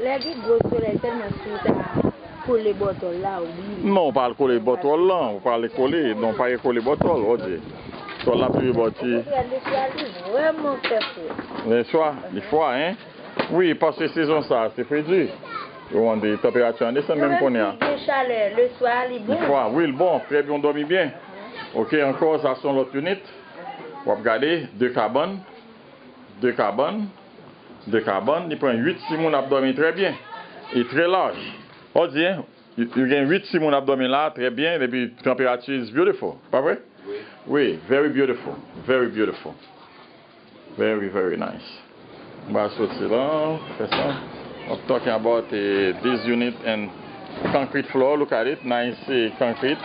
Les gros soleil tellement sous pour les bottles là, oui. Non, pas le coller bottle là, on parle coller, non pas le coller bottle, on dit. Sur la pluie bâtie. Vraiment fait froid. Les fois, hein? Oui, parce que saison ça, c'est prévu. On a des températures en descente même qu'on a. Chaleur, le soir, il est bon. Les fois, oui, bon, très bien, on dormit bien. Ok, encore, ça sont l'autre unité. On va regarder, 2 carbone, 2 carbone, 2 carbone. Il prend 8 si mon abdomen très bien. Et très large. On dit, hein, il y a 8 si mon abdomen là, très bien, et puis température is beautiful. Pas vrai? Oui. Oui, very beautiful. Very beautiful. Very, very nice. On va sortir là, fait ça. I'm talking about this unit and concrete floor. Look at it, nice concrete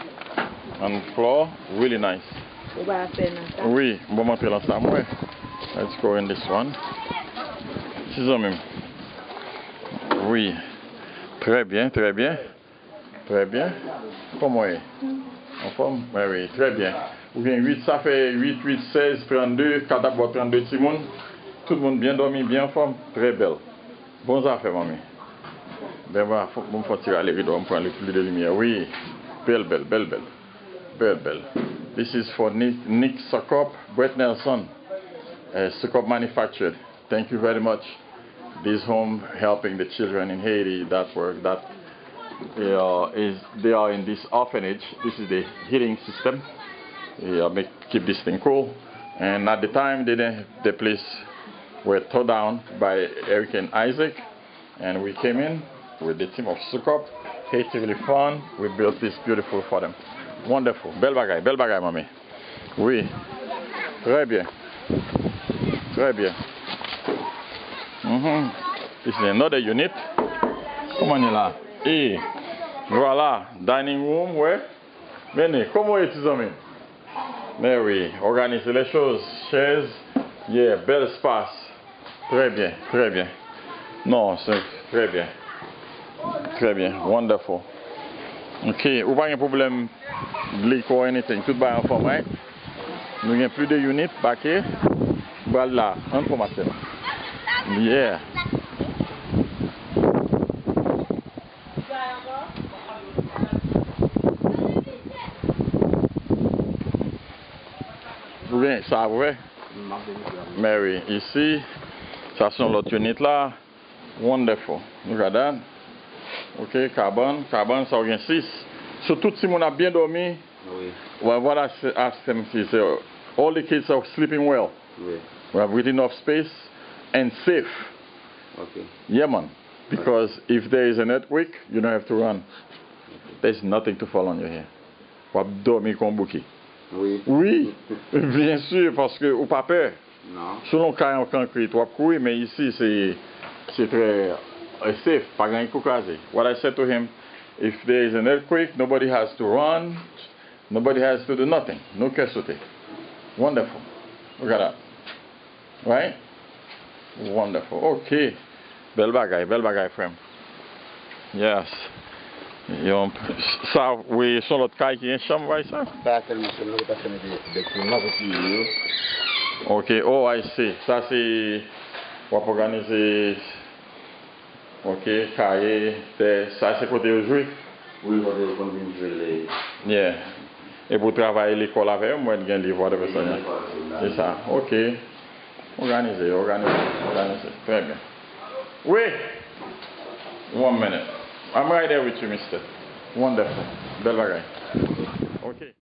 and floor, really nice. On va faire ça. Oui, on va montrer l'ensemble. Ouais. Let's go in this one. C'est ça même. Oui, très bien, très bien. Très bien. Comment est? En forme? Oui, oui, très bien. Ou bien 8, ça fait 8, 8, 16, 32, 4 d'abord 32 Timon. Tout le monde bien dormi, bien en forme. Très belle. Bonnes affaires, mamie. Ben voilà, faut que je tirer les rideaux, on prend le plus de lumière. Oui, belle, belle, belle, belle. Belle, belle. This is for Nick Sokop, Brett Nelson, Sokop Manufactured. Thank you very much. This home helping the children in Haiti, that work, that they are in this orphanage. This is the heating system. Keep this thing cool. And at the time, the place were tore down by Eric and Isaac, and we came in with the team of Sukop. Haiti really fun. We built this beautiful for them. Wonderful. Belle bagaille, mamie. Oui. Très bien. Très bien. This is another unit. Comment on est là? Et voilà, dining room, ouais. Venez, comment est-ce amis? Mais oui, organiser les choses. Chaises, yeah, bel espace. Très bien, très bien. Non, c'est très bien. Très bien, wonderful. Ok, ou pas de problème de leak or anything. Tout va en forme, right? Nous avons plus de units, baquet. Voilà, information. Yeah. Oui, ça vrai. Mary, ici, ça sont l'autre unit là. Wonderful. Look at that. Ok, carbone, ça revient 6. Surtout si on a bien dormi. Oui. Well, what I asked them is, all the kids are sleeping well. Oui. We have enough space and safe. Okay. Yeah, man. Because if there is an earthquake, you don't have to run. There's nothing to fall on your head. On va dormir comme bouquet. Oui. Oui, bien sûr, parce que au pas peur. Non. Selon le cas en concret, tu vas courir, mais ici c'est très safe, pas grand coup casé. What I said to him, if there is an earthquake, nobody has to run, nobody has to do nothing. No care sauter. Wonderful. Look at that. Right? Wonderful. Okay. Belle bagaille, frère. Yes. Ça, oui, sur l'autre caille qui est une chambre, ouais, ça? Ça, c'est le des climat petit. Ok, oh, I see. Ça, c'est pour organiser. Ok, cahier, ça, c'est côté aujourd'hui. Oui, on va jouer les. Yeah. Et pour travailler l'école avec moi, il y a un livre de personne. C'est ça, ok. Organiser. Très bien. Oui. 1 minute. I'm right there with you, mister. Wonderful. Belle bagaille. Ok.